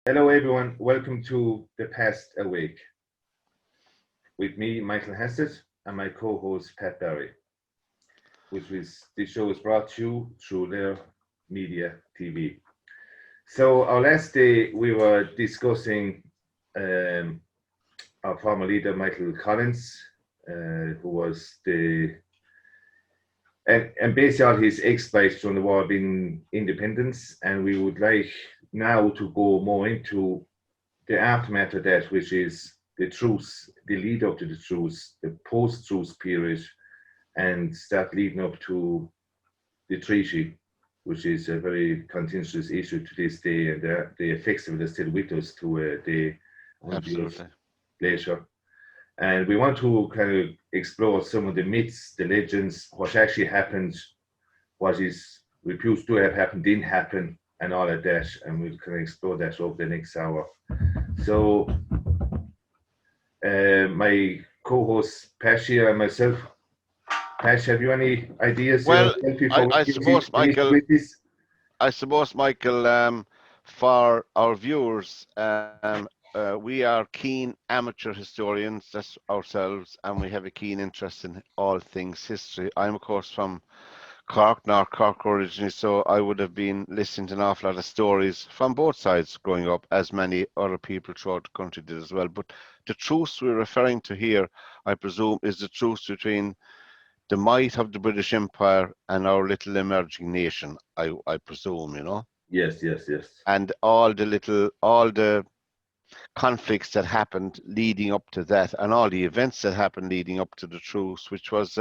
Hello, everyone. Welcome to The Past Awake with me, Michael Hassett, and my co-host Pat Barry, which is this show is brought to you through their media TV. So our last day, we were discussing um, our former leader, Michael Collins, who was and basically all his exploits during the war being independence, and we would like now to go more into the aftermath of that, which is the truce, the lead up to the truce, the post-truce period, and start leading up to the treaty, which is a very contentious issue to this day, and the effects of it are still with us to a day Absolutely. later. And we want to kind of explore some of the myths, the legends, what actually happened, what is reputed to have happened, didn't happen, and all of that. And we'll kind of explore that over the next hour. So, my co-host Pashi and myself, Pash, have you any ideas Well, before we I get into suppose, Michael, this? for our viewers, we are keen amateur historians, that's ourselves, and we have a keen interest in all things history. I'm, of course, from Cork, North Cork originally, so I would have been listening to an awful lot of stories from both sides growing up, as many other people throughout the country did as well. But the truce we're referring to here, I presume, is the truce between the might of the British Empire and our little emerging nation, I presume, Yes, yes, yes. and all the conflicts that happened leading up to that, and all the events that happened leading up to the truce, which was,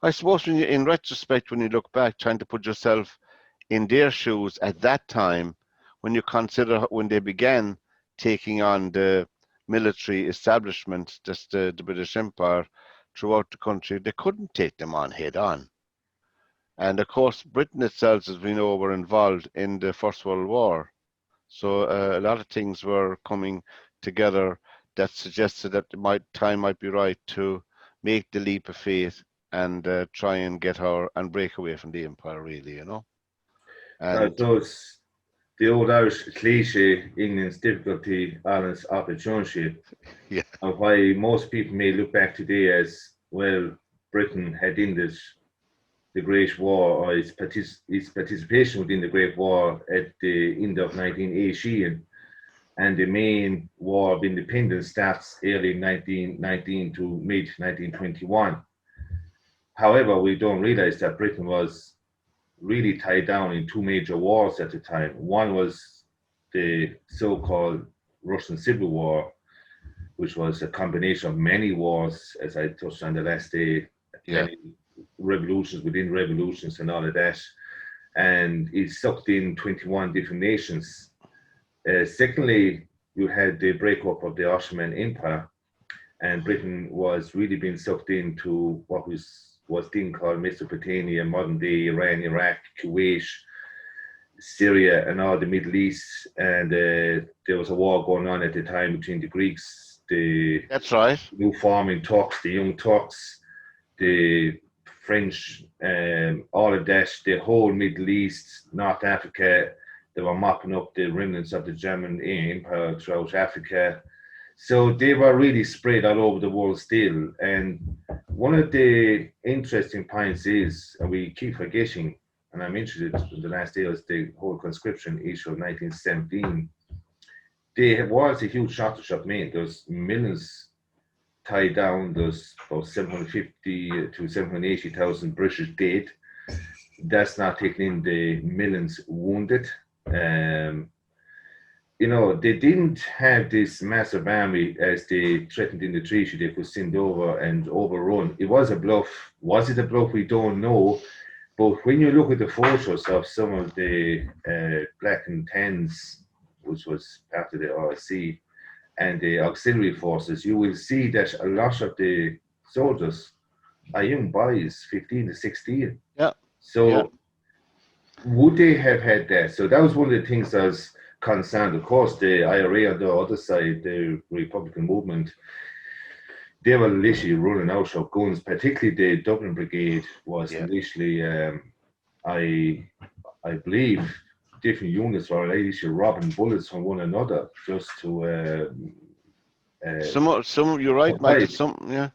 I suppose, in retrospect, when you look back, trying to put yourself in their shoes at that time, when you consider when they began taking on the military establishment, just the British Empire throughout the country, they couldn't take them on head on. And of course, Britain itself, as we know, were involved in the First World War. So a lot of things were coming together that suggested that time might be right to make the leap of faith and try and and break away from the empire, really. And Those the old Irish cliche, England's difficulty, Ireland's opportunity, yeah, and why most people may look back today as, well, Britain had ended the Great War, or its participation within the Great War at the end of 1918, and the main War of Independence starts early 1919 to mid 1921. However, we don't realize that Britain was really tied down in two major wars at the time. One was the so-called Russian Civil War, which was a combination of many wars, as I touched on the last day, yeah, many revolutions within revolutions and all of that. And it sucked in 21 different nations. Secondly, you had the breakup of the Ottoman Empire, and Britain was really being sucked into what was then called Mesopotamia, modern day Iran, Iraq, Kuwait, Syria, and all the Middle East. And there was a war going on at the time between the Greeks, the that's right. new forming Turks, the young Turks, the French, all of that, the whole Middle East, North Africa. They were mopping up the remnants of the German Empire throughout Africa. So they were really spread all over the world still. And one of the interesting points is, and we keep forgetting, and I mentioned it in the last day, was the whole conscription issue of 1917. There was a huge shortage of men. There's millions tied down. There's about 750 to 780,000 British dead. That's not taking in the millions wounded. They didn't have this massive army as they threatened in the treaty they could send over and overrun. It was a bluff. Was it a bluff? We don't know. But when you look at the photos of some of the Black and Tans, which was part of the RSC, and the auxiliary forces, you will see that a lot of the soldiers are young boys, 15 to 16. Yeah, So yeah, would they have had that? So that was one of the things I was concerned. Of course, the IRA on the other side, the Republican movement, they were literally running out of guns. Particularly the Dublin Brigade was yeah. literally, I believe, different units were actually robbing bullets from one another just to You're right, Michael. survive. Yeah.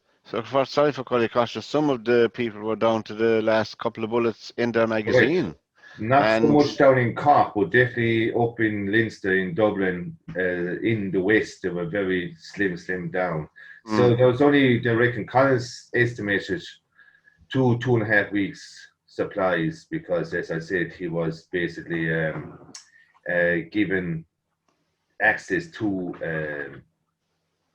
Sorry for calling you cautious. Some of the people were down to the last couple of bullets in their Correct. magazine, Not so and much down in Cork, but definitely up in Leinster, in Dublin, in the west, they were very slim down. So there was only, they reckon, Collins estimated 2.5 weeks supplies because, as I said, he was basically given access to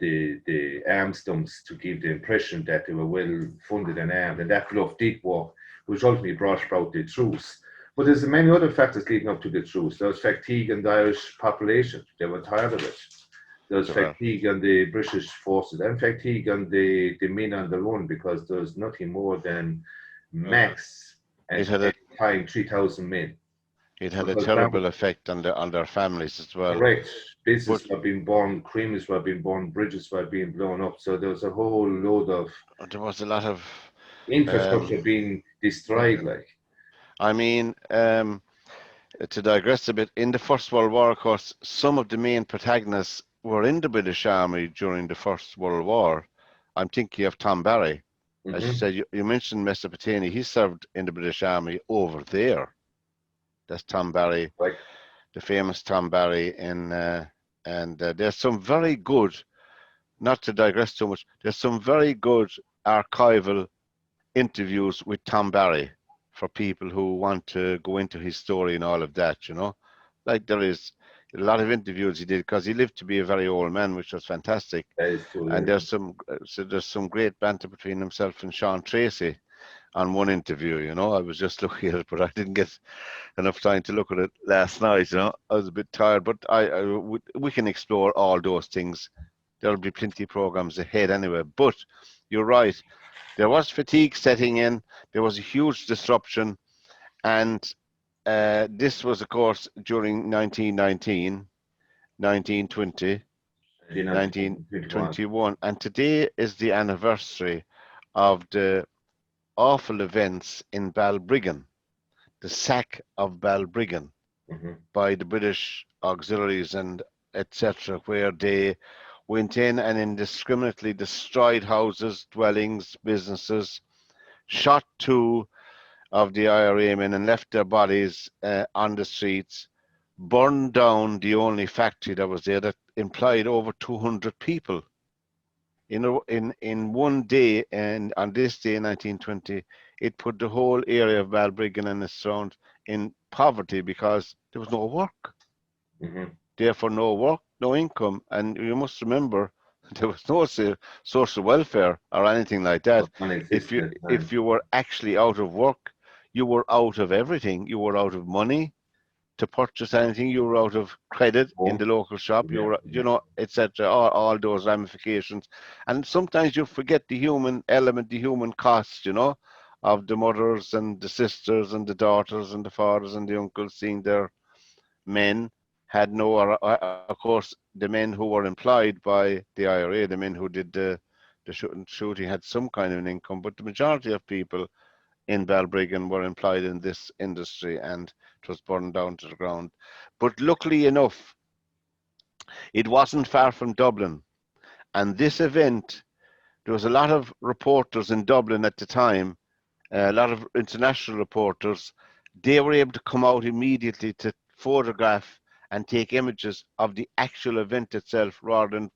the arms dumps to give the impression that they were well funded and armed, and that bluff did work, which ultimately brought about the truce. But there's many other factors leading up to the truce. There was fatigue in the Irish population; they were tired of it. There was fatigue on the British forces and fatigue on the men on the run because there was nothing more than max at the time 3,000 men. It had a terrible effect on their families as well. Correct. Businesses were being burned, creameries were being burned, bridges were being blown up. So there was a whole load of. There was a lot of infrastructure being destroyed. Like, I mean, to digress a bit, in the First World War, of course, some of the main protagonists were in the British Army during the First World War. I'm thinking of Tom Barry. As you said, you mentioned Mesopotamia. He served in the British Army over there. That's Tom Barry, right. The famous Tom Barry. And there's some very good, not to digress too much, there's some very good archival interviews with Tom Barry for people who want to go into his story and all of that, you know. Like there is a lot of interviews he did because he lived to be a very old man, which was fantastic. That is true, and there's some great banter between himself and Sean Tracy on one interview, you know. I was just looking at it, but I didn't get enough time to look at it last night, you know. I was a bit tired, but we can explore all those things. There'll be plenty of programs ahead anyway. But you're right. There was fatigue setting in. There was a huge disruption. And this was, of course, during 1919, 1920, 1921. And today is the anniversary of the awful events in Balbriggan, the sack of Balbriggan by the British auxiliaries and etc., where they went in and indiscriminately destroyed houses, dwellings, businesses, shot 2 of the IRA men and left their bodies on the streets, burned down the only factory that was there that employed over 200 people. In one day, and on this day in 1920, it put the whole area of Balbriggan and its surround in poverty because there was no work. Therefore, no work, no income. And you must remember, there was no social welfare or anything like that. If you were actually out of work, you were out of everything. You were out of money to purchase anything. You were out of credit in the local shop. You were, you know, etc. All those ramifications. And sometimes you forget the human element, the human cost, you know, of the mothers and the sisters and the daughters and the fathers and the uncles seeing their men had no, of course, the men who were employed by the IRA, the men who did the shooting had some kind of an income, but the majority of people in Balbriggan were employed in this industry and it was burned down to the ground. But luckily enough, it wasn't far from Dublin. And this event, there was a lot of reporters in Dublin at the time, a lot of international reporters. They were able to come out immediately to photograph and take images of the actual event itself rather than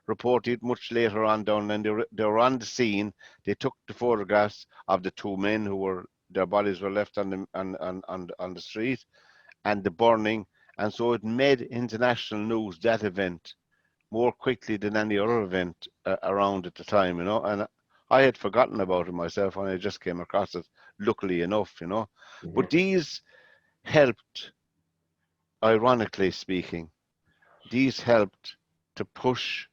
report it much later on down. And they were on the scene. They took the photographs of the 2 men who were, their bodies were left on the street and the burning. And so it made international news, that event, more quickly than any other event around at the time, you know. And I had forgotten about it myself and I just came across it, luckily enough, you know. But these helped, ironically speaking, these helped to push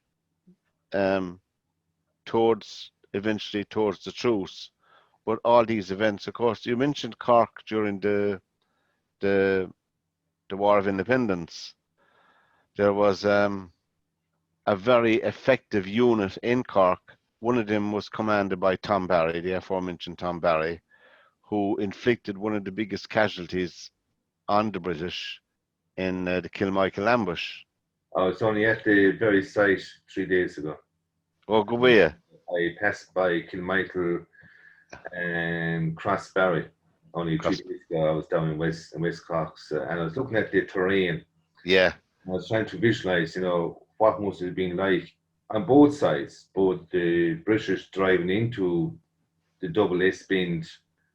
eventually towards the truce. But all these events, of course, you mentioned Cork during the War of Independence. There was a very effective unit in Cork. One of them was commanded by Tom Barry, the aforementioned Tom Barry, who inflicted one of the biggest casualties on the British in the Kilmichael ambush. I was only at the very site 3 days ago. Oh, good way. I passed by Kilmichael and Crossbarry only 3 days ago. I was down in West Cork, and I was looking at the terrain. Yeah. I was trying to visualize, what must it have been like on both sides, both the British driving into the double S bend,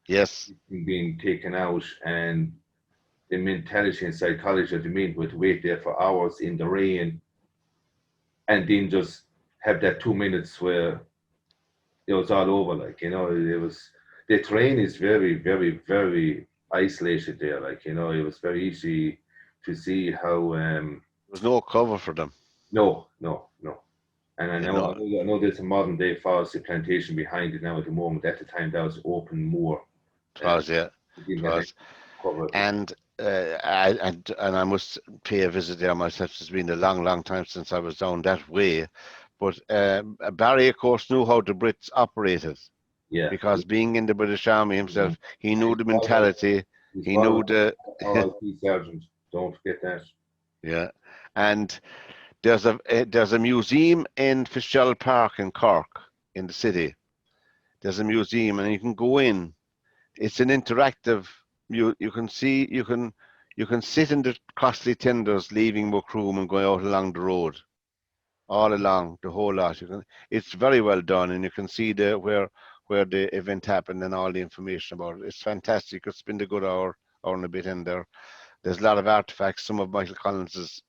Yes. being taken out, and the mentality and psychology of the men who had to wait there for hours in the rain, and then just have that 2 minutes where it was all over. Like, it was, the terrain is very, very, very isolated there. Like, it was very easy to see how. There was no cover for them. No. And I know there's a modern day forestry plantation behind it now at the moment. At the time, that was open moor. It was, yeah. It was. And I must pay a visit there myself. It's been a long, long time since I was down that way. But Barry, of course, knew how the Brits operated. Yeah. Because being in the British Army himself, he knew the mentality. He knew the. R.I.P. Sergeant. Don't forget that. Yeah, and there's a museum in Fitzgerald Park in Cork, in the city. There's a museum, and you can go in. It's an interactive. You can see, you can sit in the costly tenders leaving Macroom and going out along the road, all along the whole lot. It's very well done, and you can see where the event happened and all the information about it. It's fantastic. It's been a good hour and a bit in there. There's a lot of artifacts. Some of Michael Collins's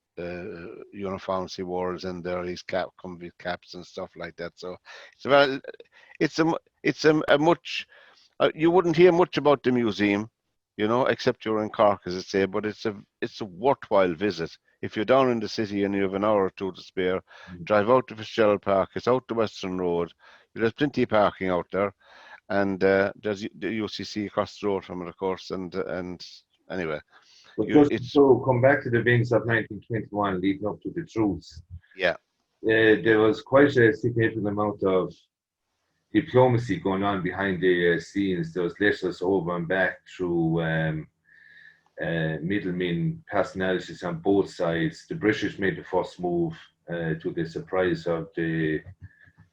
uniforms he wore in there. His comfy caps and stuff like that. So it's a much. You wouldn't hear much about the museum, except you're in Cork, as I say. But it's a worthwhile visit. If you're down in the city and you have an hour or two to spare, drive out to Fitzgerald Park. It's out the Western Road. There's plenty of parking out there, and there's the UCC across the road from it, of course. And anyway. But just to come back to the events of 1921 leading up to the truce. Yeah. There was quite a significant amount of diplomacy going on behind the scenes. There was letters over and back through middlemen, personalities on both sides. The British made the first move to the surprise of the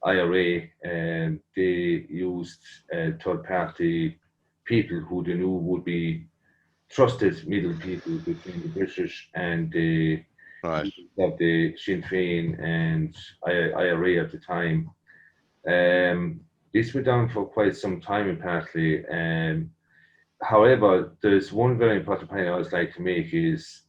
IRA, and they used third-party people who they knew would be trusted middle people between the British and the of the Sinn Féin and IRA at the time. This went on for quite some time, apparently. However, there's one very important point I always like to make is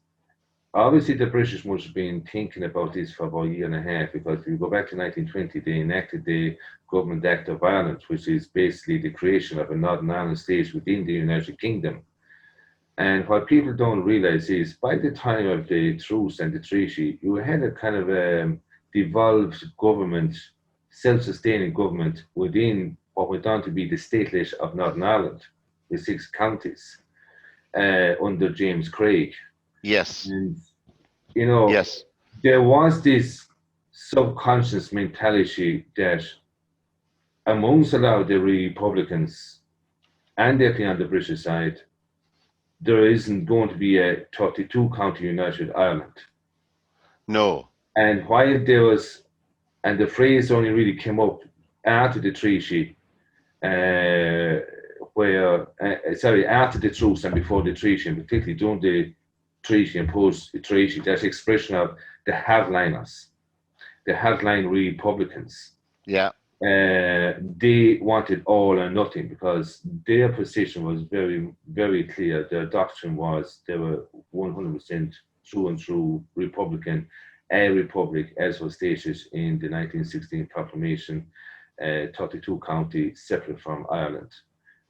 obviously the British must have been thinking about this for about a year and a half, because if you go back to 1920, they enacted the Government Act of Ireland, which is basically the creation of a Northern Ireland state within the United Kingdom. And what people don't realize is by the time of the truce and the treaty, you had a kind of devolved government, self-sustaining government within what went on to be the statelet of Northern Ireland, the 6 counties, under James Craig. Yes. And, yes. There was this subconscious mentality that amongst a lot of the Republicans, and definitely on the British side, there isn't going to be a 32-county United Ireland. No. And while there was, and the phrase only really came up after the treaty, after the truce and before the treaty, and particularly during the treaty and post the treaty, that expression of the hardliners, the hardline Republicans. Yeah. They wanted all or nothing, because their position was very, very clear. Their doctrine was they were 100% true and true Republican, a republic, as was stated in the 1916 proclamation, 32 counties separate from Ireland.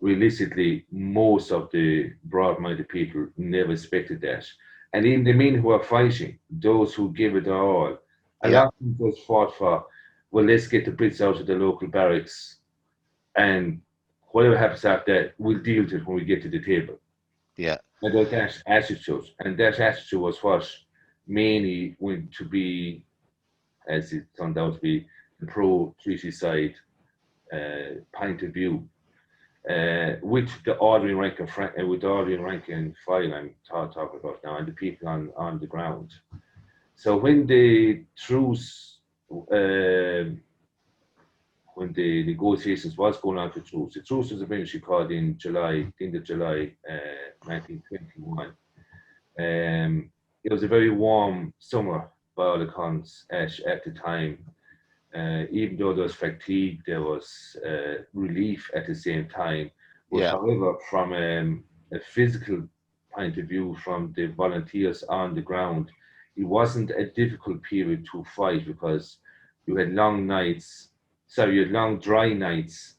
Realistically, most of the broad-minded people never expected that. And even the men who are fighting, those who give it all, a lot of them just fought for, well, let's get the Brits out of the local barracks, and whatever happens after that, we'll deal with it when we get to the table. Yeah. And that attitude, was what mainly went to be, as it turned out to be, the pro-treaty side point of view. with the ordering rank and with the ordering rank and file I'm talking about now, and the people on the ground. So when the truce, when the negotiations was going on to truce, the truce was eventually called in July, end of July, 1921. It was a very warm summer by all accounts at the time. Even though there was fatigue, there was relief at the same time. But Yeah. however, from a physical point of view, from the volunteers on the ground, it wasn't a difficult period to fight because you had long nights. Sorry, you had long dry nights.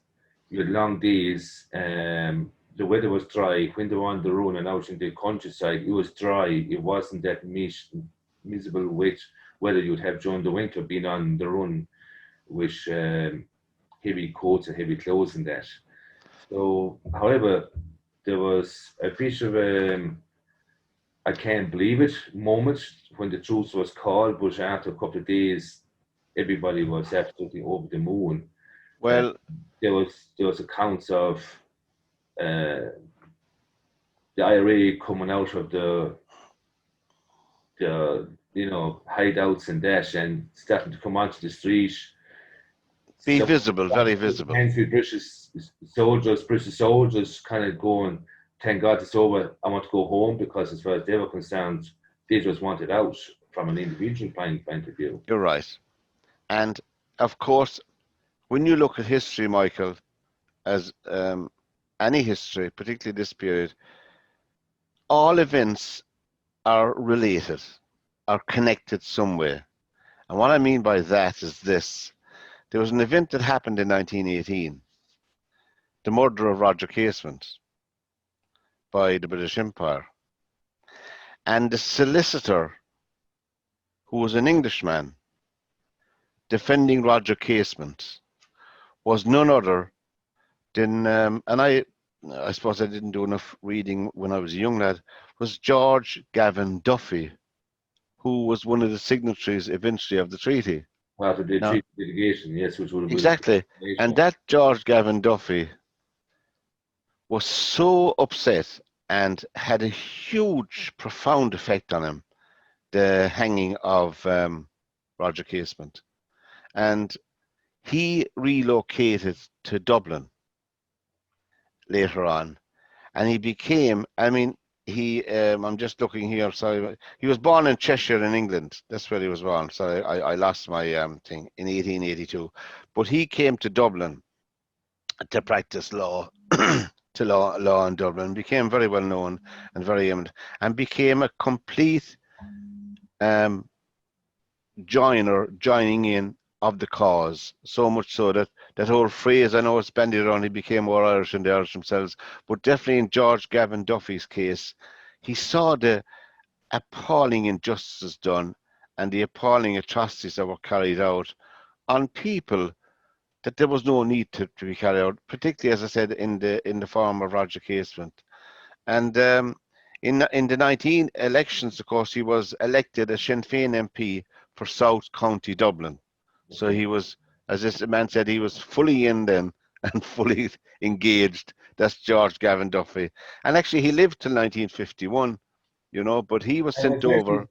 You had long days. The weather was dry. When they were on the run and out in the countryside, it was dry. It wasn't that miserable wet weather you'd have during the winter being on the run with heavy coats and heavy clothes and that. So, however, there was a bit of I can't believe it moment when the truce was called, but after a couple of days, everybody was absolutely over the moon. Well, there was accounts of the IRA coming out of the hideouts and that, and starting to come onto the street. be So, visible, very visible. British soldiers kind of going, thank God it's over, I want to go home, because as far as they were concerned, they just wanted out from an individual point of view. You're right. And of course, when you look at history, Michael, as any history, particularly this period, all events are related, are connected some way. And what I mean by that is this. There was an event that happened in 1918, the murder of Roger Casement by the British Empire. And the solicitor, who was an Englishman, defending Roger Casement, was none other than, and I suppose I didn't do enough reading when I was a young lad, was George Gavin Duffy, who was one of the signatories eventually of the treaty. Part of the treaty delegation, yes, which would have been exactly. And that George Gavin Duffy was so upset and had a huge, profound effect on him, the hanging of Roger Casement. And he relocated to Dublin later on, and he became, I'm just looking here, sorry, he was born in Cheshire in England. That's where he was born. Sorry, I lost my thing in 1882. But he came to Dublin to practice law, to law in Dublin, became very well known and very eminent, and became a complete joining in of the cause, so much so that that whole phrase, I know it's bandied around, he became more Irish than the Irish themselves, but definitely in George Gavin Duffy's case, he saw the appalling injustices done and the appalling atrocities that were carried out on people that there was no need to be carried out, particularly, as I said, in the form of Roger Casement. And in the 19 elections, of course, he was elected a Sinn Féin MP for South County Dublin. So he was, as this man said, he was fully in then and fully engaged. That's George Gavin Duffy. And actually, he lived till 1951, but he was sent over.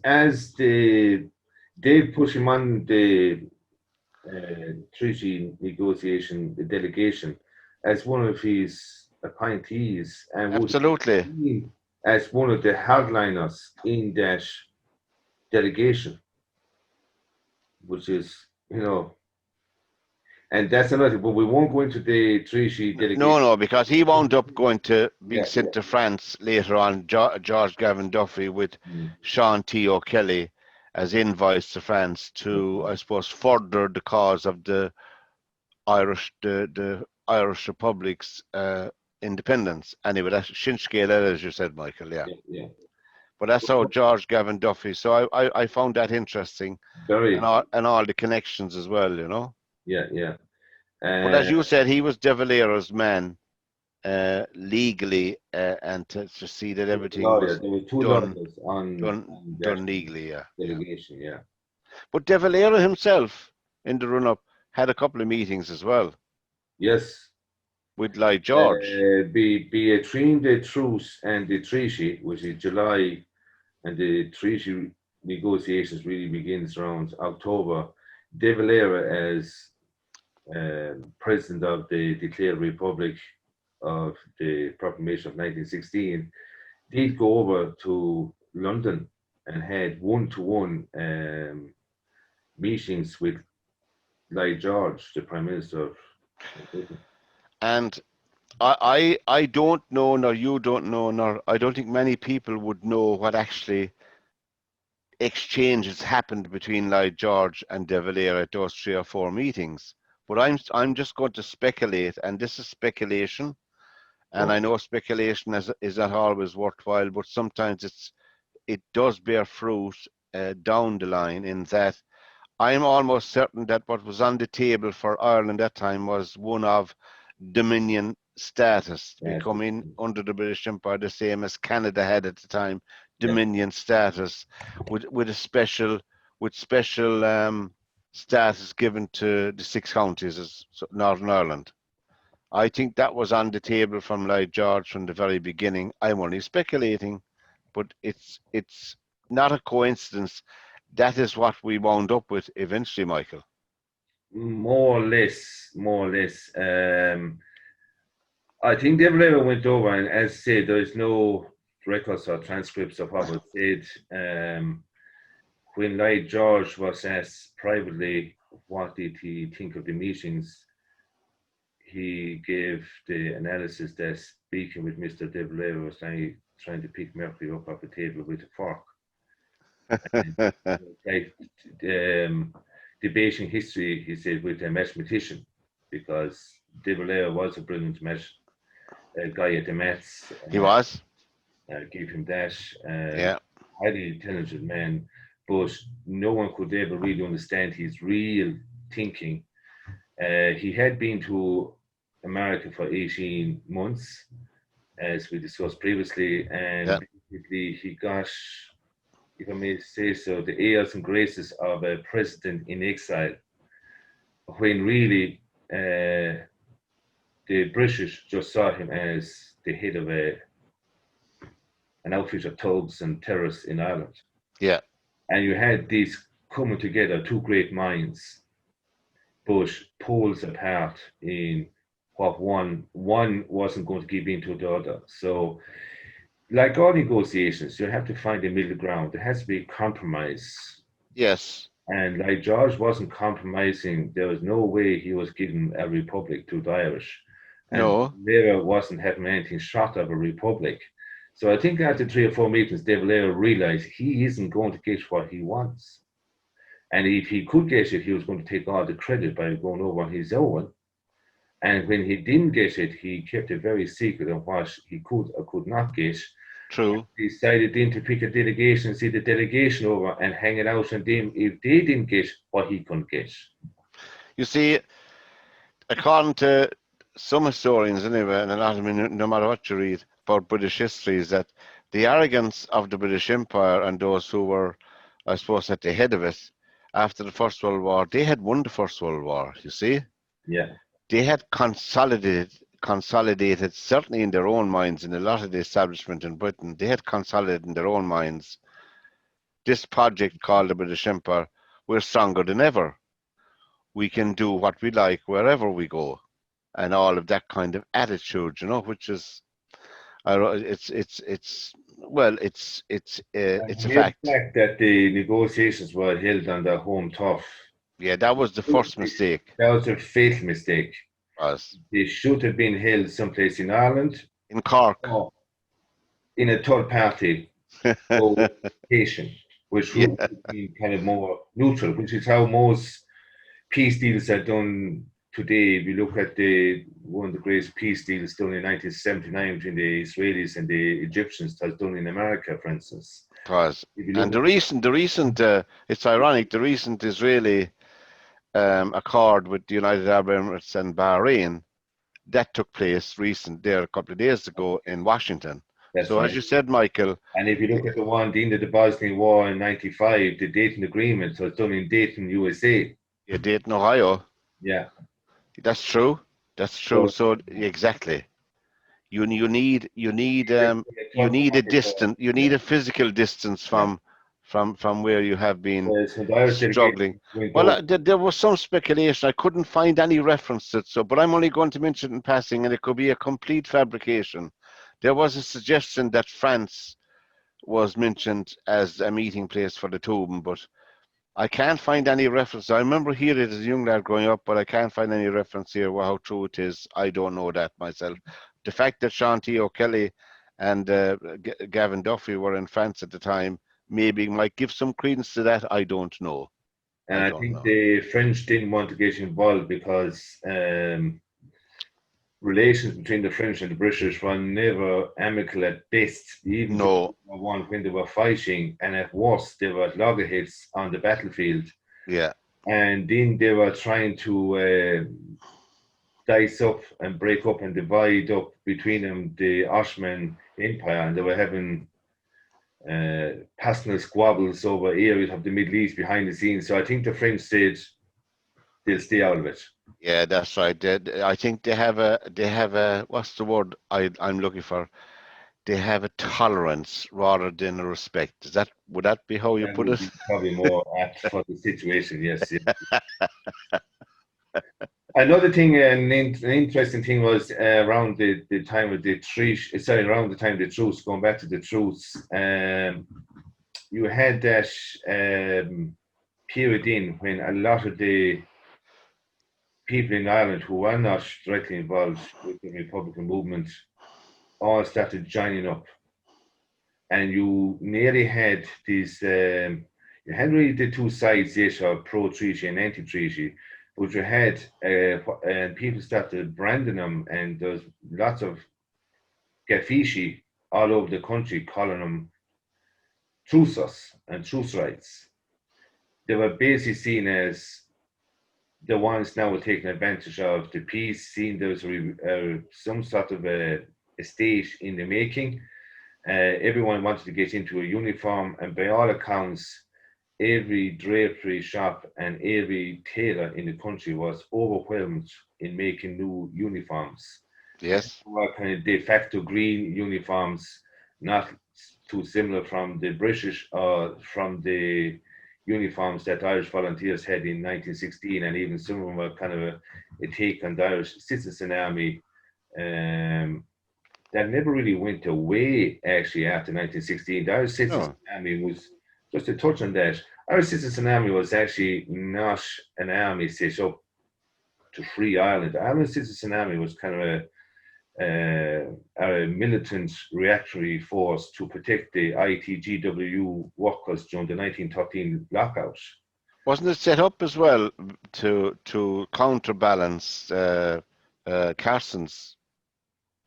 As they put him on the treaty negotiation, the delegation, as one of his appointees, and absolutely as one of the hardliners in that delegation, which is, and that's another, but we won't go into the treaty delegation. No, because he wound up going to being sent to France later on, George Gavin Duffy, with Sean T. O'Kelly as envoys to France to, I suppose, further the cause of the Irish Republic's independence. Anyway, that's Shinskele, as you said, Michael. Yeah. But that's how George Gavin Duffy. So I found that interesting, and all the connections as well, Yeah. But as you said, he was De Valera's man legally, and to see that everything was done legally. Yeah. Delegation. Yeah. But De Valera himself, in the run-up, had a couple of meetings as well. Yes. with Lloyd George. Between the truce and the treaty, which is July, and the treaty negotiations really begins around October, De Valera as president of the declared Republic of the Proclamation of 1916 did go over to London and had one-to-one meetings with Lloyd George, the Prime Minister of Britain. And I don't know, nor you don't know, nor I don't think many people would know what actually exchanges happened between Lloyd George and De Valera at those 3 or 4 meetings. But I'm just going to speculate, and this is speculation, and I know speculation is not always worthwhile, but sometimes it does bear fruit down the line, in that I'm almost certain that what was on the table for Ireland at that time was one of Dominion status, becoming under the British Empire the same as Canada had at the time, Dominion status, with special status given to the 6 counties as Northern Ireland. I think that was on the table from Lloyd George from the very beginning. I'm only speculating, but it's not a coincidence. That is what we wound up with eventually, Michael. More or less. I think De Valera went over, and as said, there is no records or transcripts of what was said. When Lloyd George was asked privately what did he think of the meetings, he gave the analysis that speaking with Mr. De Valera was trying to pick mercury up off the table with a fork. Debating history, he said, with a mathematician, because De Valera was a brilliant guy at the maths. He was. Gave him that. Yeah. Highly intelligent man, but no one could ever really understand his real thinking. He had been to America for 18 months, as we discussed previously, and basically he got, if I may say so, the airs and graces of a president in exile, when really the British just saw him as the head of an outfit of thugs and terrorists in Ireland. Yeah. And you had these coming together, 2 great minds, but poles apart in what one wasn't going to give in to the other. So, like all negotiations, you have to find a middle ground. There has to be a compromise. Yes. And like George wasn't compromising. There was no way he was giving a republic to the Irish. And no. Valera wasn't having anything short of a republic. So I think after 3 or 4 meetings, De Valera realized he isn't going to get what he wants. And if he could get it, he was going to take all the credit by going over on his own. And when he didn't get it, he kept it very secret on what he could or could not get. True. He decided then to pick a delegation, see the delegation over and hang it out on them if they didn't get what he couldn't get. You see, according to some historians anyway, and a lot of them, no matter what you read about British history, is that the arrogance of the British Empire and those who were, I suppose, at the head of it after the First World War, they had won the First World War, you see? Yeah. They had consolidated, certainly in their own minds, in a lot of the establishment in Britain, they had consolidated in their own minds this project called the British Empire. We're stronger than ever. We can do what we like wherever we go, and all of that kind of attitude, you know, which is, it's a fact. The fact that the negotiations were held on their home turf. Yeah, that was the first mistake. That was a fatal mistake. Was. They should have been held someplace in Ireland. In Cork. Or in a third party location, which would be kind of more neutral, which is how most peace deals are done today. If you look at one of the greatest peace deals done in 1979 between the Israelis and the Egyptians, that's done in America, for instance. And the recent, it's ironic, the recent Israeli accord with the United Arab Emirates and Bahrain, that took place a couple of days ago in Washington. That's so right. As you said, Michael. And if you look at the one, the end of the Bosnian War in 95, the Dayton Agreement, so it's done in Dayton, USA. Yeah, Dayton, Ohio. Yeah. That's true. That's true. So exactly, you need a distance. You need a physical distance from where you have been So the Irish struggling. delegation went Well, over. there was some speculation. I couldn't find any reference to it. So, but I'm only going to mention it in passing, and it could be a complete fabrication. There was a suggestion that France was mentioned as a meeting place for the Tuben, but I can't find any reference. I remember hearing it as a young lad growing up, but I can't find any reference here. Well, how true it is, I don't know that myself. The fact that Sean T. O'Kelly and Gavin Duffy were in France at the time maybe might give some credence to that. I don't know. And I think the French didn't want to get involved because relations between the French and the British were never amicable at best, even when they were fighting, and at worst they were at loggerheads on the battlefield. Yeah. And then they were trying to dice up and break up and divide up between them the Ottoman Empire, and they were having personal squabbles over areas of the Middle East behind the scenes. So I think the French said they'll stay out of it. Yeah, that's right. I think they have a what's the word I'm looking for? They have a tolerance rather than a respect. Would that be how you put it? Probably more apt for the situation. Yes. Another thing, an interesting thing was around the time of the treaty. Sorry, around the time of the truce. Going back to the truce, you had that period in when a lot of the people in Ireland who were not directly involved with the Republican movement all started joining up, and you nearly had these. You had really the two sides yet of pro-treaty and anti-treaty, but you had and people started branding them, and there's lots of graffiti all over the country calling them truces and truce rights. They were basically seen as the ones now were taking advantage of the peace, seeing there was some sort of a state in the making. Everyone wanted to get into a uniform, and by all accounts, every drapery shop and every tailor in the country was overwhelmed in making new uniforms. Yes. Were kind of de facto green uniforms, not too similar from the British or from the uniforms that Irish volunteers had in 1916, and even some of them were kind of a take on the Irish Citizen Army. That never really went away actually after 1916. The Irish Citizen Army was, just to touch on that, Irish Citizen Army was actually not an army set up to free Ireland. The Irish Citizen Army was kind of a militant reactionary force to protect the ITGW workers during the 1913 lockout. Wasn't it set up as well to counterbalance Carson's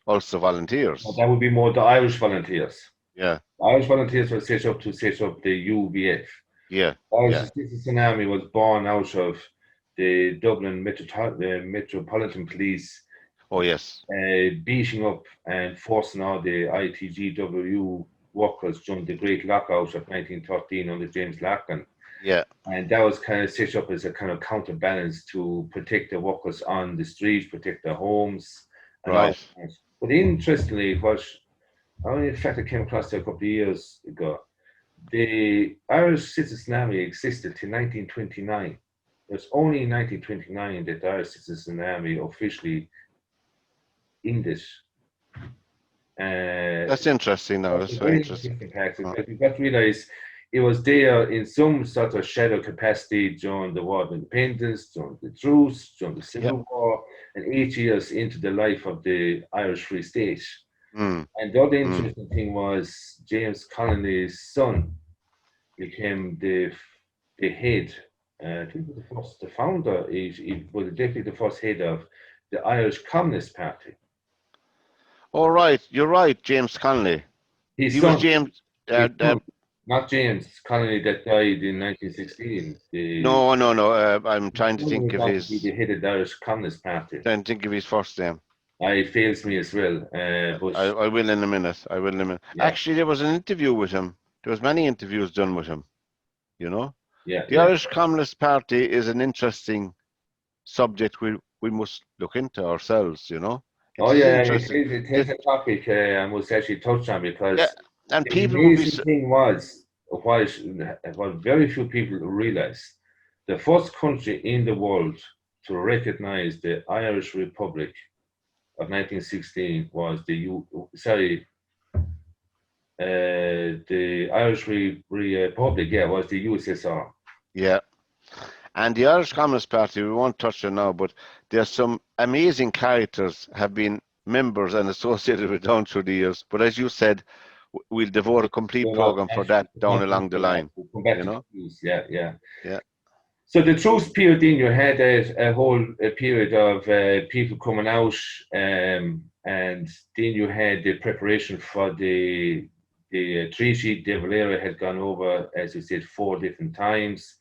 Ulster Volunteers? Well, that would be more the Irish Volunteers. Yeah. The Irish Volunteers were set up to set up the UVF. Yeah. The Irish Citizen Army was born out of the Dublin Metropolitan Police. Oh yes. Beating up and forcing all the ITGW workers during the Great Lockout of 1913 under James Laughlin. Yeah. And that was kind of set up as a kind of counterbalance to protect the workers on the streets, protect their homes. Right. But interestingly, in fact, I came across it a couple of years ago. The Irish Citizen Army existed till 1929. It was only in 1929 that the Irish Citizen Army officially ended. That's interesting, though. That's very interesting. You've got to realise it was there in some sort of shadow capacity during the War of Independence, during the truce, during the Civil War, and 8 years into the life of the Irish Free State. And the other interesting thing was James Connolly's son became the head, I think the founder, he was definitely the first head of the Irish Communist Party. All right, you're right, James Connolly. He was James. Not James Connolly that died in 1916. No. I'm trying to think of his. The head of the Irish Communist Party. Trying to think of his first name. It fails me as well. But I will in a minute. Yeah. Actually, there was an interview with him. There was many interviews done with him. You know. Yeah. The Irish Communist Party is an interesting subject we must look into ourselves, you know. Oh It is yeah, interesting. it is a topic I must actually touch on Yeah, because and the people would be, amazing thing was what very few people realize. The first country in the world to recognize the Irish Republic of 1916 was the Irish Republic, yeah, was the USSR. yeah. And the Irish Communist Party, we won't touch on now, but there's some amazing characters have been members and associated with down through the years. But as you said, we'll devote a complete We'll not program for actually that down along the line, we'll come back you to know? truce, yeah, yeah. Yeah, So the truce period, then you had a whole period of people coming out, and then you had the preparation for the treaty. De Valera had gone over, as you said, 4 different times,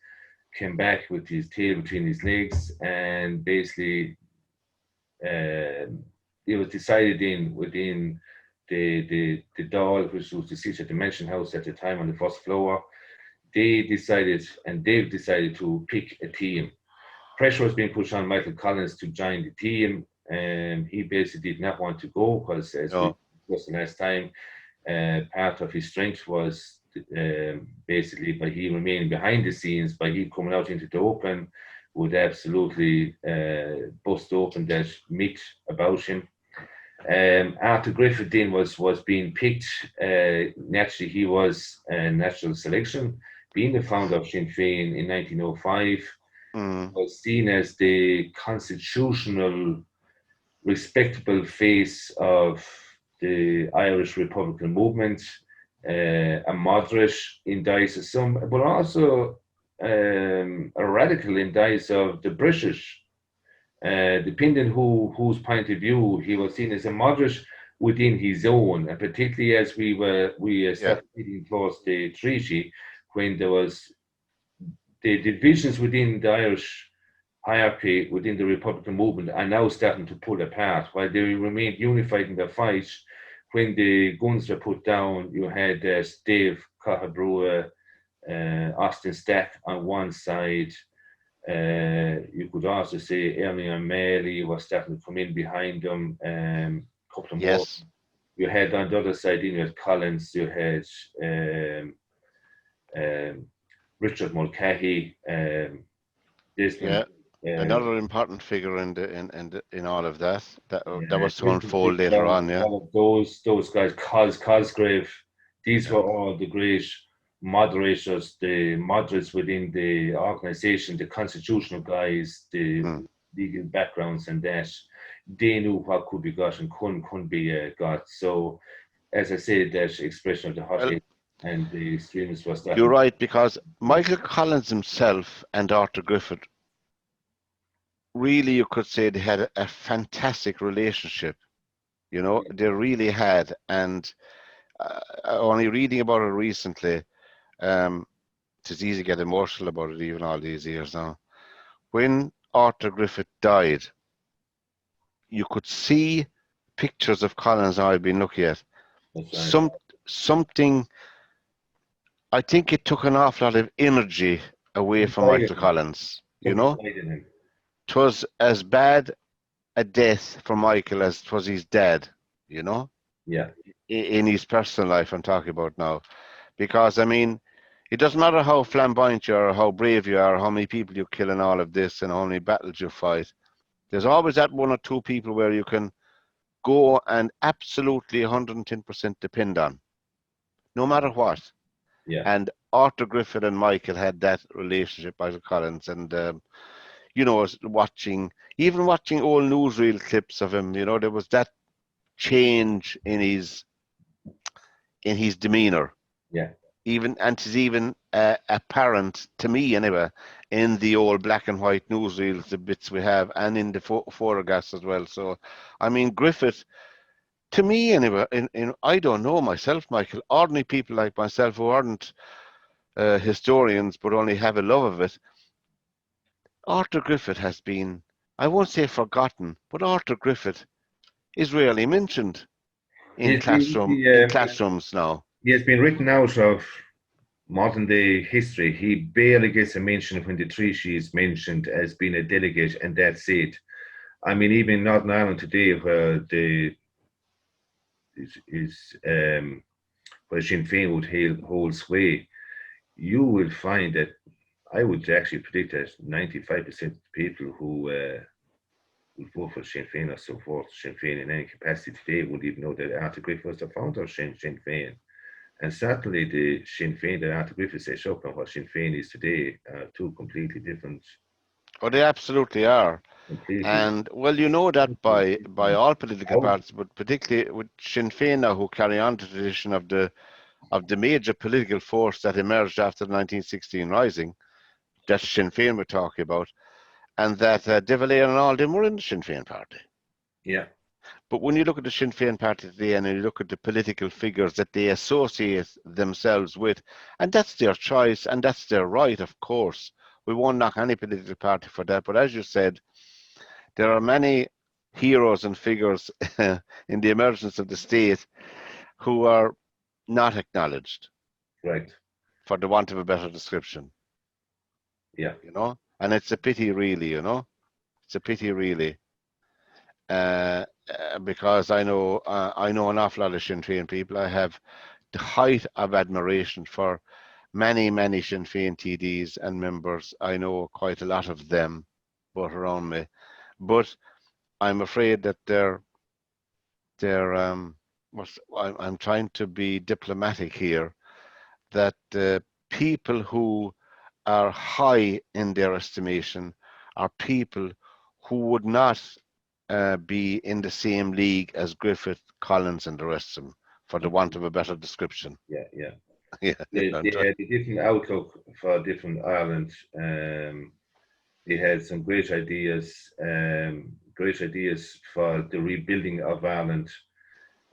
came back with his tail between his legs, and basically it was decided in within the Dáil, which was the seat at the Mansion House at the time on the first floor. They've decided to pick a team. Pressure was being pushed on Michael Collins to join the team, and he basically did not want to go because, as we no, discussed the last time, part of his strength was basically by he remaining behind the scenes, by he coming out into the open, would absolutely bust open that myth about him. Arthur Griffith then was being picked. Naturally, he was a natural selection, being the founder of Sinn Féin in 1905, mm, was seen as the constitutional, respectable face of the Irish Republican movement, a moderate in the eyes of some, but also a radical in the eyes of the British. Depending whose point of view, he was seen as a moderate within his own, and particularly as we yeah, started getting towards the treaty, when there was the divisions within the Irish hierarchy within the Republican movement are now starting to pull apart. While they remained unified in their fight, when the guns were put down, you had Dave Cahabrua, Austin Stack on one side. You could also say Ernie O'Malley was starting to come in behind them. Couple more. yes, You had on the other side, you had Collins, you had um, Richard Mulcahy, Desmond. yeah. Um, Another important figure in in all of that that yeah, was to unfold later on. Yeah, all of those guys, Cosgrave, these yeah, were all the great moderators, the moderates within the organization, the constitutional guys, the mm. legal backgrounds, and that they knew what could be got and couldn't be got. So, as I said, that expression of the hot Well, air and the extremists was you're starting. right because Michael Collins himself and Arthur Griffith really, you could say they had a fantastic relationship. You know, they really had, and only reading about it recently, um, it's easy to get emotional about it even all these years now. When Arthur Griffith died, you could see pictures of Collins I've been looking at. That's right. Some something. I think it took an awful lot of energy away from Michael Collins. You Something know, died in him. 'twas as bad a death for Michael as 'twas his dad. You know, Yeah, in his personal life, I'm talking about now, because I mean, it doesn't matter how flamboyant you are, or how brave you are, or how many people you kill in all of this, and how many battles you fight. There's always that one or two people where you can go and absolutely 110% depend on, no matter what. yeah. And Arthur Griffith and Michael had that relationship, Michael Collins, and you know, even watching old newsreel clips of him, you know, there was that change in his demeanor. Yeah. Even and it's even apparent to me anyway in the old black and white newsreels, the bits we have, and in the photographs as well. So, I mean, Griffith, to me anyway, in I don't know myself, Michael. Ordinary people like myself who aren't historians but only have a love of it. Arthur Griffith has been, I won't say forgotten, but Arthur Griffith is rarely mentioned He's been, in classrooms now. he has been written out of modern day history. He barely gets a mention when the treaty is mentioned as being a delegate, and that's it. I mean, even in Northern Ireland today, where where Sinn Féin would hold sway, you will find that I would actually predict that 95% of the people who would vote for Sinn Féin or support Sinn Féin in any capacity today would even know that Arthur Griffith was the founder of Sinn Féin. And certainly the Sinn Féin that Arthur Griffith set up and what Sinn Féin is today are two completely different. Oh, they absolutely are. Completely. And well, you know that by all political parties, but particularly with Sinn Féin now, who carry on the tradition of the major political force that emerged after the 1916 Rising, that Sinn Féin we're talking about, and that De Valera and all them were in the Sinn Féin party. Yeah. But when you look at the Sinn Féin party today and you look at the political figures that they associate themselves with, and that's their choice and that's their right, of course. We won't knock any political party for that. But as you said, there are many heroes and figures in the emergence of the state who are not acknowledged. Right. For the want of a better description. Yeah. You know, and it's a pity, really. You know, it's a pity, really, because I know an awful lot of Sinn Féin people. I have the height of admiration for many Sinn Féin TDs and members. I know quite a lot of them, both around me, but I'm afraid that I'm trying to be diplomatic here, that the people who are high in their estimation are people who would not be in the same league as Griffith, Collins and the rest of them, for the want of a better description. Yeah, yeah. Yeah, They had a different outlook for different Ireland. They had some great ideas for the rebuilding of Ireland.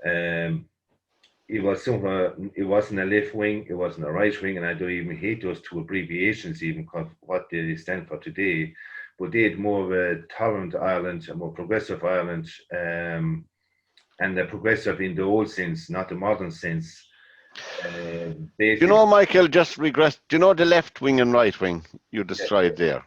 It wasn't a left wing, it wasn't a right wing, and I don't even hate those two abbreviations, even what they stand for today. But they had more of a tolerant Ireland, a more progressive Ireland, and a progressive in the old sense, not the modern sense. You know, Michael, just regress. Do you know the left wing and right wing you described there?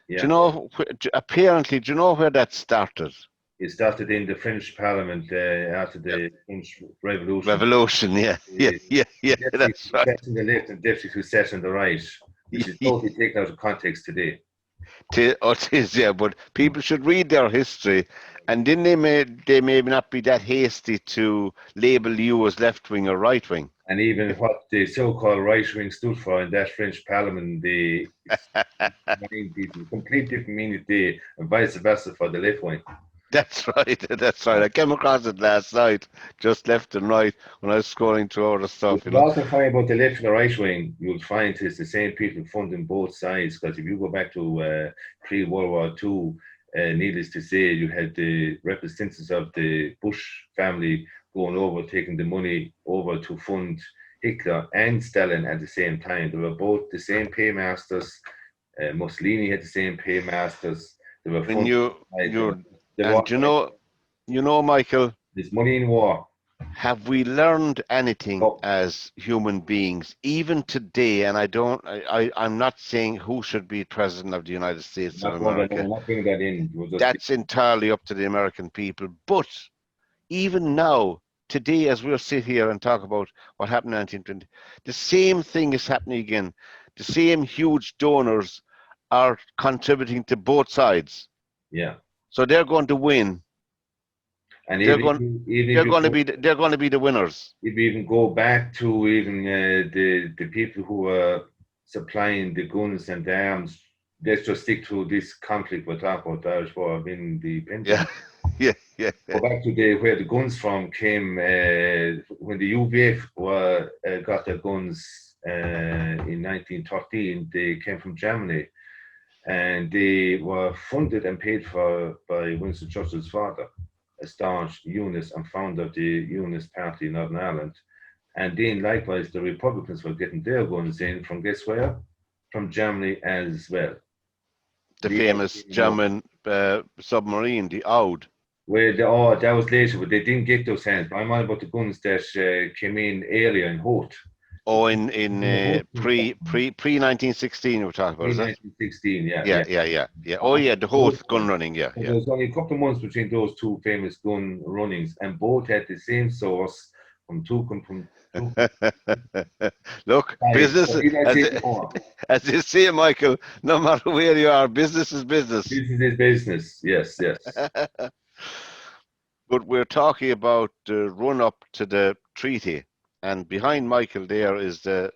Yeah. Do you know, apparently, do you know where that started? It started in the French Parliament after the French Revolution. Yeah, that's right. On the left and deputy who sat on the right, which is totally taken out of context today. It is, yeah, but people should read their history, and then they may not be that hasty to label you as left wing or right wing. And even what the so-called right wing stood for in that French Parliament, the complete different meaning today, and vice versa for the left wing. That's right. That's right. I came across it last night, just left and right, when I was scrolling through all the stuff. You'll also find about the left and the right wing, you'll find it's the same people funding both sides. Because if you go back to pre-World War II, needless to say, you had the representatives of the Bush family going over, taking the money over to fund Hitler and Stalin at the same time. They were both the same paymasters. Mussolini had the same paymasters. They were funded. And you know, Michael, there's money in war. Have we learned anything as human beings, even today? And I'm not saying who should be president of the United States of America. That's entirely up to the American people. But even now, today, as we'll sit here and talk about what happened in 1920, the same thing is happening again. The same huge donors are contributing to both sides. Yeah. So they're going to win, and they're going to be the winners. If we even go back to even the people who are supplying the guns and the arms, let's just stick to this conflict we're talking about, the Irish War of Independence. Yeah. Go back to where the guns from came when the UVF got their guns in 1913. They came from Germany. And they were funded and paid for by Winston Churchill's father, a staunch Unionist and founder of the Unionist Party in Northern Ireland. And then likewise, the Republicans were getting their guns in from guess where? From Germany as well. The famous German submarine, the Oud. Well, that was later, but they didn't get those hands. But I'm on about the guns that came in earlier in Holt. Oh, in pre 1916 we're talking about, In is it? 1916, yeah, Yeah, yeah. yeah, yeah, yeah. Oh, yeah, the Hoth gun running. Yeah, There yeah. was only a couple of months between those two famous gun runnings, and both had the same source from two Look, sides. business, So he not as saying more. as you say, Michael, no matter where you are, business is business. Business is business. Yes, yes. But we're talking about the run up to the treaty, and behind Michael there is a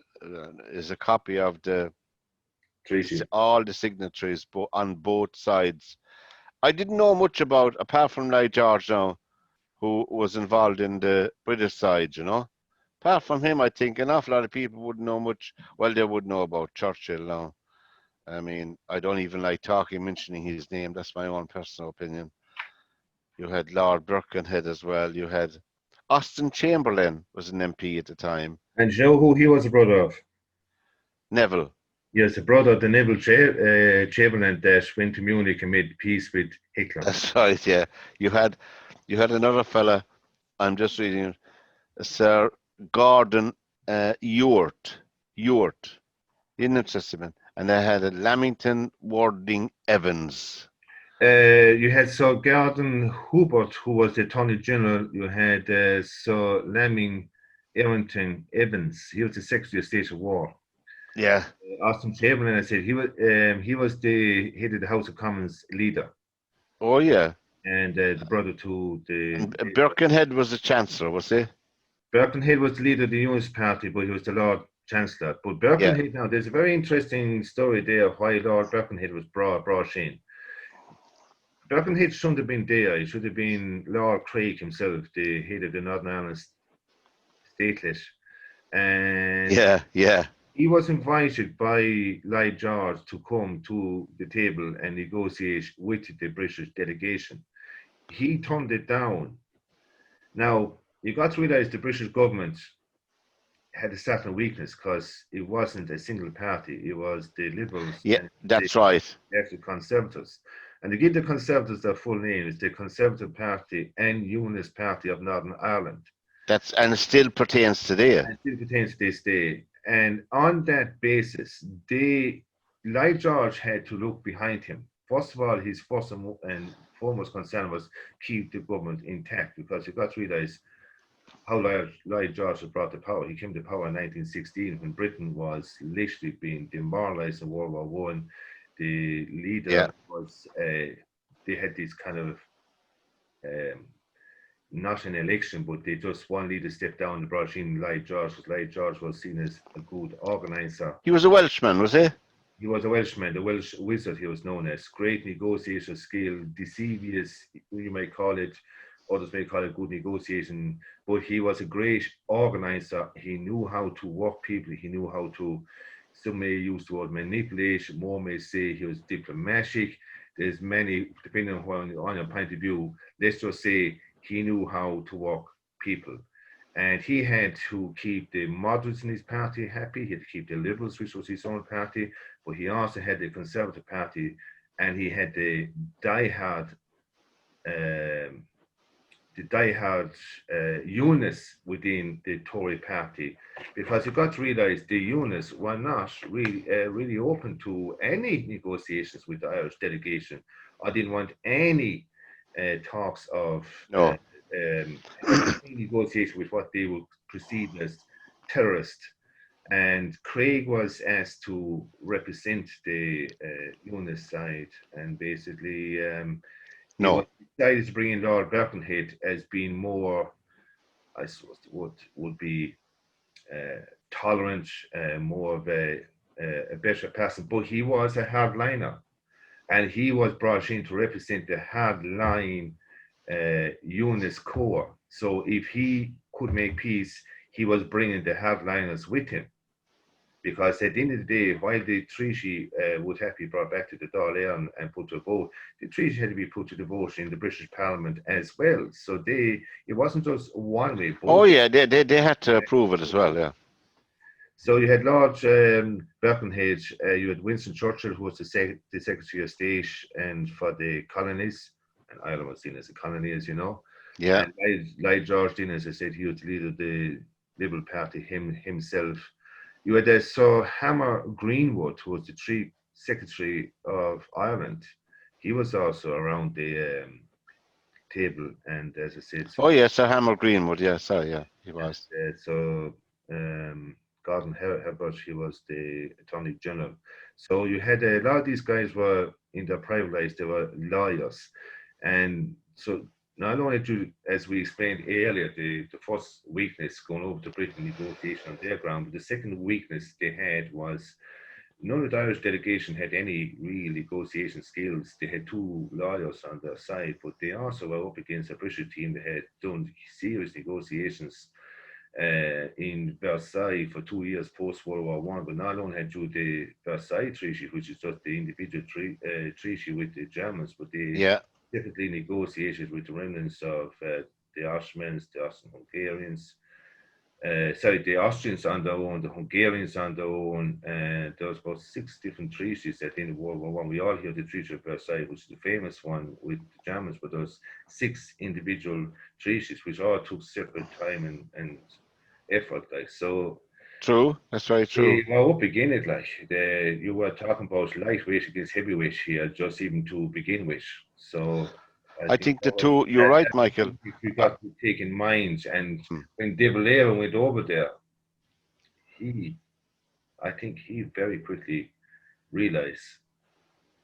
copy of Treaty. all the signatories on both sides. I didn't know much about, apart from Lloyd George now, who was involved in the British side, you know. Apart from him, I think an awful lot of people wouldn't know much. Well, they would know about Churchill now. I mean, I don't even like mentioning his name. That's my own personal opinion. You had Lord Birkenhead as well. You had Austin Chamberlain was an MP at the time. And you know who he was a brother of? Neville. Yes, a brother of the Neville Chamberlain that went to Munich and made peace with Hitler. That's right. Yeah, you had another fella. I'm just reading it, Sir Gordon Ewart in the Testament, and they had a Lamington Warding Evans. You had Sir Gordon Hubert, who was the Attorney General. You had Sir Laming Errington Evans. He was the Secretary of State of War. Yeah. Austin Chamberlain, I said he was the head of the House of Commons leader. Oh yeah. And the brother to the Birkenhead was the Chancellor, was he? Birkenhead was the leader of the Unionist Party, but he was the Lord Chancellor. But Birkenhead, now there's a very interesting story there of why Lord Birkenhead was brought in. Birkenhead shouldn't have been there. He should have been Lord Craig himself, the head of the Northern Ireland Statelet. And yeah. He was invited by Lloyd George to come to the table and negotiate with the British delegation. He turned it down. Now, you got to realize the British government had a certain weakness because it wasn't a single party. It was the Liberals. Yeah, that's right. The Conservatives. And to give the Conservatives their full name, is the Conservative Party and Unionist Party of Northern Ireland. And it still pertains today. And it still pertains to this day. And on that basis, Lloyd George had to look behind him. First of all, his first and foremost concern was keep the government intact, because you've got to realize how Lloyd George was brought to power. He came to power in 1916 when Britain was literally being demoralized in World War I. The leader was, they had this kind of, not an election, but they just one leader stepped down and brought in Lloyd George. Lloyd George was seen as a good organizer. He was a Welshman, was he? He was a Welshman, the Welsh wizard he was known as. Great negotiator skill, deceivious, you may call it, others may call it good negotiation, but he was a great organizer. He knew how to work people. He knew how to, some may use the word manipulate, more may say he was diplomatic. There's many, depending on your point of view, let's just say he knew how to work people. And he had to keep the moderates in his party happy. He had to keep the Liberals, which was his own party, but he also had the Conservative Party, and he had the diehard Unionists within the Tory party, because you've got to realise the Unionists were not really open to any negotiations with the Irish delegation. I didn't want any talks of negotiation with what they would perceive as terrorist. And Craig was asked to represent the Unionist side, and basically decided to bring in Lord Birkenhead as being more, I suppose, would be tolerant, more of a better person. But he was a hardliner, and he was brought in to represent the hardline Unionist core. So if he could make peace, he was bringing the hardliners with him. Because at the end of the day, while the treaty would have to be brought back to the Dáil and put to a vote, the treaty had to be put to the vote in the British Parliament as well. So it wasn't just one way vote. Oh yeah, they had to approve it as well, yeah. So you had Lord Birkenhead, you had Winston Churchill, who was the Secretary of State and for the colonies, and Ireland was seen as a colony, as you know. Yeah. And Lloyd George, as I said, he was the leader of the Liberal Party himself. you had Sir Hammer Greenwood, who was the Chief Secretary of Ireland. He was also around the table, and as I said, Oh yes, Sir Hammer Greenwood. Yeah, sorry, yeah, he was. so Gordon Herbert, he was the Attorney General. So you had a lot of these guys were in their private lives, they were lawyers, and so not only do, as we explained earlier, the first weakness going over to Britain negotiation on their ground, but the second weakness they had was none of the Irish delegation had any real negotiation skills. They had two lawyers on their side, but they also were up against a British team that had done serious negotiations in Versailles for 2 years post World War One. But not only had you the Versailles Treaty, which is just the individual treaty with the Germans, but they Yeah, typically negotiated with the remnants of the Ottomans, the Austro-Hungarians, the Austrians on their own, the Hungarians on their own, and there was about 6 different treaties at the end of World War One. We all hear the Treaty of Versailles, which is the famous one with the Germans, but there was 6 individual treaties, which all took separate time and effort. Like so, true. That's very true. they were up again it. Like you were talking about lightweight against heavyweight here, just even to begin with. So I I think think the two. You're right, Michael. we got to take in mind. And Hmm. when De Valera went over there, I think he very quickly realized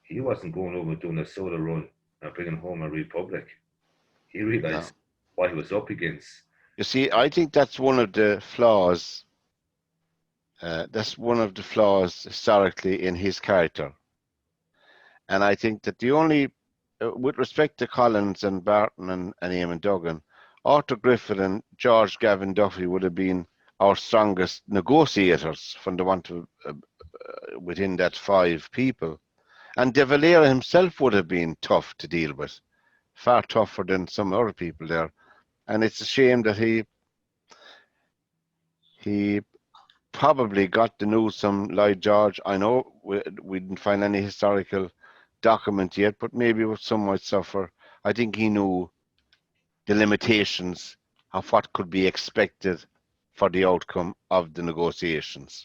he wasn't going over doing a solo run and bringing home a republic. He No. realized what he was up against. You see, I think that's one of the flaws. That's one of the flaws historically in his character. And I think that the only, with respect to Collins and Barton and Eamon Duggan, Arthur Griffith and George Gavin Duffy would have been our strongest negotiators from the one to within that 5 people. And De Valera himself would have been tough to deal with, far tougher than some other people there. And it's a shame that he probably got the news from Lloyd George. I know we didn't find any historical document yet, but maybe some might suffer. I think he knew the limitations of what could be expected for the outcome of the negotiations.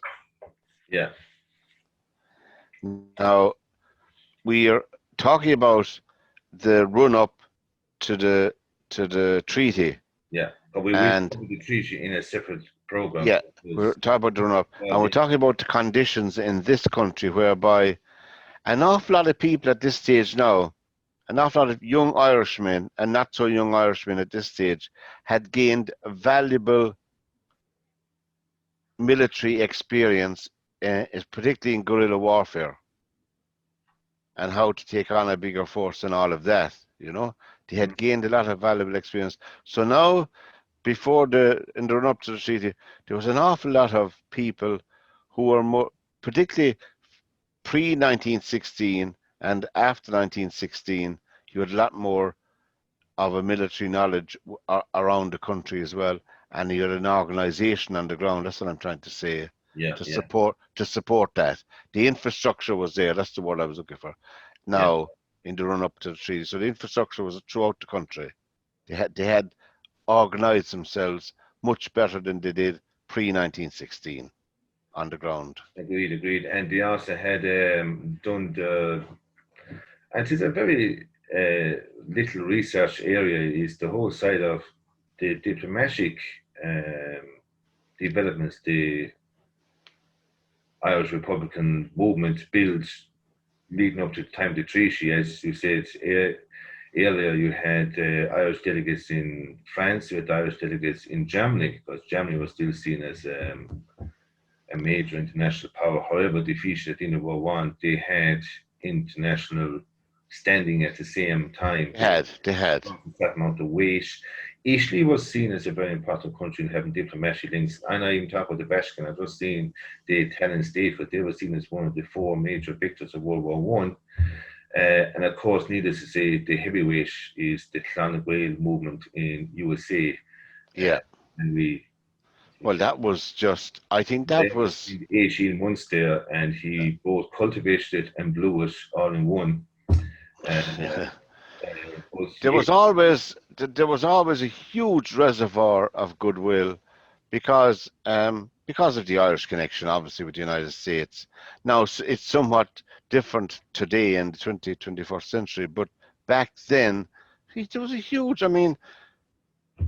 Yeah. Now, we are talking about the run-up to the treaty. Yeah, but we will cover the treaty in a separate program. Yeah, we're talking about the run-up, and we're talking about the conditions in this country whereby an awful lot of people at this stage now, an awful lot of young Irishmen and not so young Irishmen at this stage, had gained valuable military experience, particularly in guerrilla warfare, and how to take on a bigger force and all of that. You know, they had gained a lot of valuable experience. So now, in the run-up to the treaty, there was an awful lot of people who were more, particularly pre-1916 and after 1916, you had a lot more of a military knowledge around the country as well, and you had an organisation on the ground. That's what I'm trying to say. To support that, the infrastructure was there. That's the word I was looking for. Now, in the run-up to the treaty, so the infrastructure was throughout the country. They had organised themselves much better than they did pre-1916 on the ground. Agreed. And they also had done the, and it's a very little research area, is the whole side of the diplomatic developments the Irish Republican movement built leading up to the time of the treaty. As you said earlier, you had Irish delegates in France, you had Irish delegates in Germany, because Germany was still seen as a major international power. However, defeated at the end of World War One, they had international standing at the same time. They had that amount of weight. Italy was seen as a very important country in having diplomatic links. And I even talk about the Vatican. I've just seen the Italian state, but they were seen as one of the 4 major victors of World War One. And of course, needless to say, the heavyweight is the Clan Gael movement in USA. Yeah. Well, that was just, I think that was 18 months there, and he both cultivated it and blew it all in one. There was always a huge reservoir of goodwill, because because of the Irish connection, obviously, with the United States. Now, it's somewhat different today in the 21st century, but back then, there was a huge, I mean,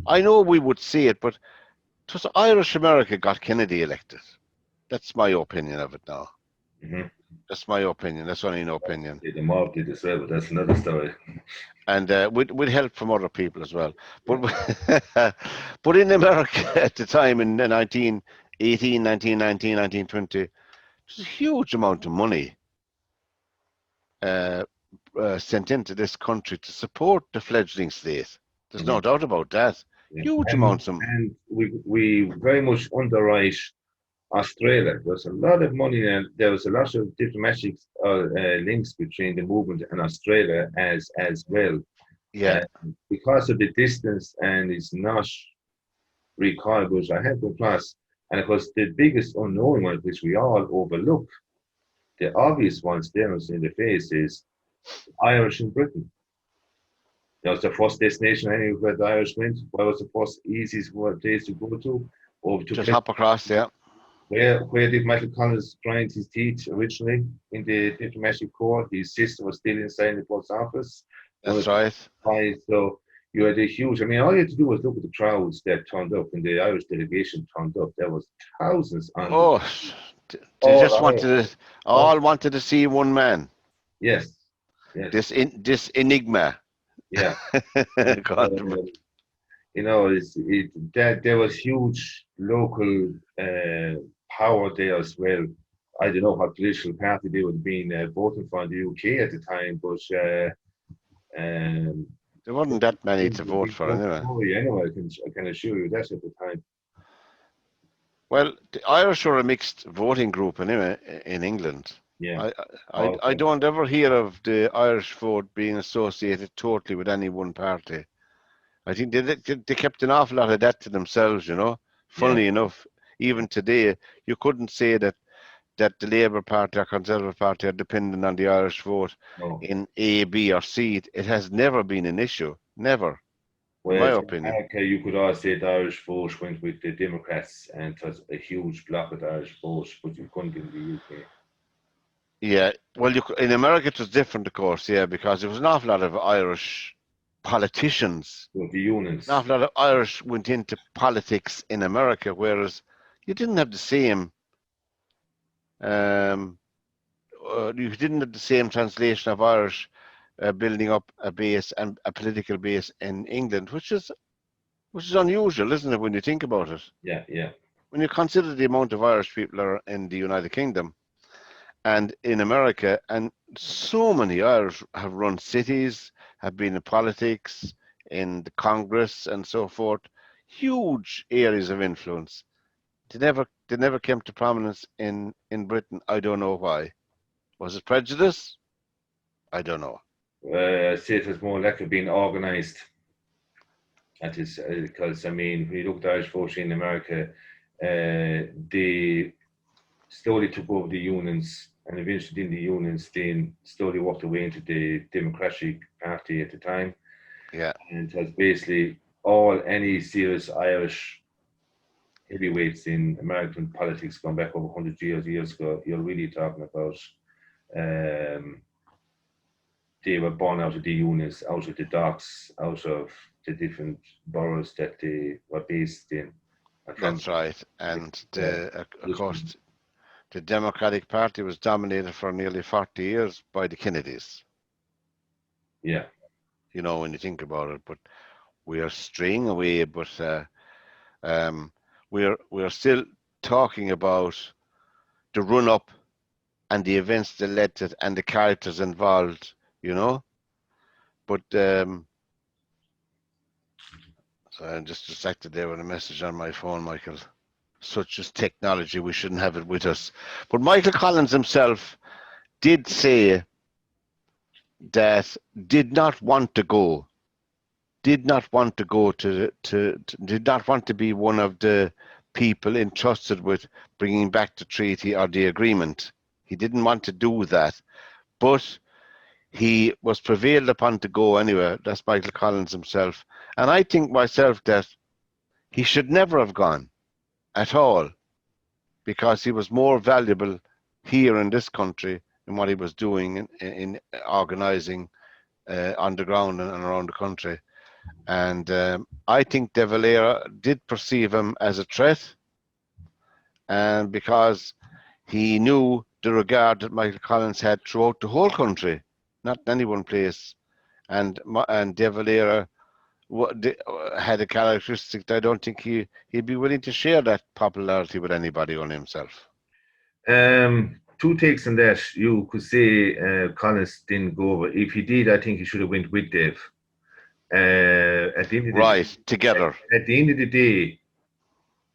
I know we would see it, but it was Irish America got Kennedy elected. That's my opinion of it now. Mm-hmm. That's my opinion. That's only an opinion. The mob did as well, but that's another story. And with help from other people as well. But but in America at the time in 1918, 1919, 1920, there's a huge amount of money sent into this country to support the fledgling state. There's no doubt about that. Yeah. Huge amounts of and we very much underwrite Australia. There's a lot of money, and there was a lot of diplomatic links between the movement and Australia as well. Yeah. Because of the distance, and it's not recoverable. I have the plus, and of course the biggest unknown one, which we all overlook, the obvious one staring us in the face, is Irish in Britain. That was the first destination anywhere the Irish went. What was the first easiest place to go to? Over to just hop across, yeah. Where did Michael Collins grind his teeth originally? In the diplomatic corps. His sister was still inside the post office. That's right. So you had a huge, I mean, all you had to do was look at the crowds that turned up, and the Irish delegation turned up. There was thousands on they just wanted to see one man. Yes. This enigma. Yeah. You know, there was huge local power there as well. I don't know what political party they would have been voting for in the UK at the time, but there wasn't that many to vote for anyway. Oh, yeah, anyway, I can assure you that at the time. Well, the Irish are a mixed voting group anyway in England. Yeah. I don't ever hear of the Irish vote being associated totally with any one party. I think they kept an awful lot of that to themselves, you know. Funnily enough, even today, you couldn't say that the Labour Party or Conservative Party are dependent on the Irish vote in A, B or C. It has never been an issue. Never. Well, in my opinion. Okay, you could also say the Irish vote went with the Democrats, and it was a huge block of the Irish vote, but you couldn't in the UK. Yeah, well, in America it was different, of course, yeah, because there was an awful lot of Irish politicians. So the unions. An awful lot of Irish went into politics in America, whereas you didn't have the same. You didn't have the same translation of Irish building up a base and a political base in England, which is unusual, isn't it, when you think about it? Yeah. When you consider the amount of Irish people are in the United Kingdom and in America, and so many Irish have run cities, have been in politics, in the Congress and so forth, huge areas of influence. They never came to prominence in Britain. I don't know why. Was it prejudice? I don't know. I'd say it was more likely being organised. That is because, I mean, when you look at the Irish voting in America, they slowly took over the unions, and eventually in the unions, then slowly walked away into the Democratic Party at the time. Yeah. And it was basically any serious Irish heavyweights in American politics going back over 100 years ago, you're really talking about they were born out of the unions, out of the docks, out of the different boroughs that they were based in. That's right. And of course, the Democratic Party was dominated for nearly 40 years by the Kennedys. Yeah. You know, when you think about it, but we are straying away, but we're still talking about the run-up and the events that led to it and the characters involved, you know. But so I'm just distracted there with a message on my phone, Michael. Such as technology, we shouldn't have it with us. But Michael Collins himself did say that did not want to be one of the people entrusted with bringing back the treaty or the agreement. He didn't want to do that, but he was prevailed upon to go anyway. That's Michael Collins himself. And I think myself that he should never have gone at all. because he was more valuable here in this country than what he was doing in organising on the ground and around the country. And I think De Valera did perceive him as a threat, and because he knew the regard that Michael Collins had throughout the whole country, not any one place. And De Valera had a characteristic that I don't think he'd be willing to share that popularity with anybody on himself. Two takes on that. You could say Collins didn't go over. If he did, I think he should have went with Dave. At the end of the Right, day, together. At the end of the day,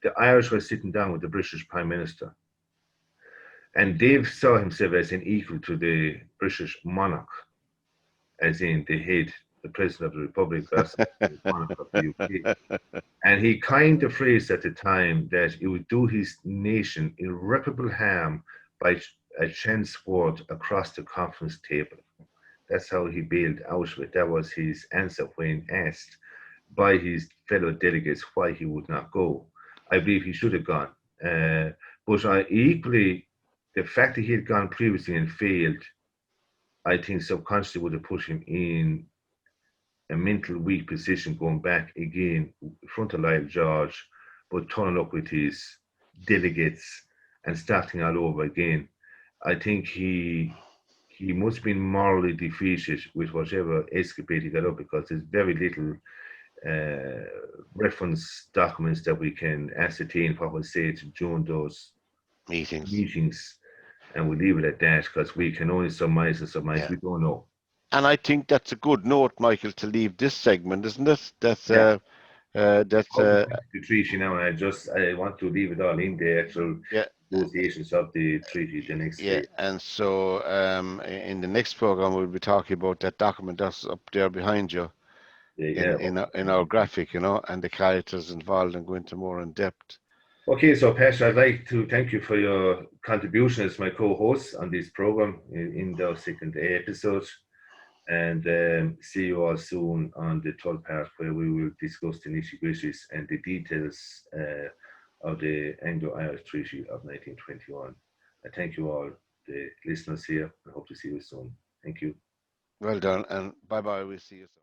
the Irish were sitting down with the British Prime Minister, and Dave saw himself as an equal to the British monarch, as in the head, the President of the Republic versus the monarch of the UK. And he coined the phrase at the time that it would do his nation irreparable harm by a chance word across the conference table. That's how he bailed out of it. That was his answer when asked by his fellow delegates why he would not go. I believe he should have gone. But equally, the fact that he had gone previously and failed, I think subconsciously would have put him in a mental weak position going back again in front of Lyle George, but turning up with his delegates and starting all over again. I think he must have been morally defeated with whatever escapade he got up, because there's very little reference documents that we can ascertain what was said during those meetings, and we leave it at that, because we can only surmise and surmise. Yeah. We don't know. And I think that's a good note, Michael, to leave this segment, isn't it? That's the treaty now. I want to leave it all in the actual negotiations of the treaty the next day. And so in the next program we'll be talking about that document that's up there behind you. In our graphic, and the characters involved, and go into more in depth. Okay, so Pastor, I'd like to thank you for your contribution as my co-host on this program in the second episode, and see you all soon on the third part, where we will discuss the nitty-gritties and the details of the Anglo-Irish Treaty of 1921. I thank you all, the listeners here, and hope to see you soon. Thank you. Well done, and bye-bye. We'll see you soon.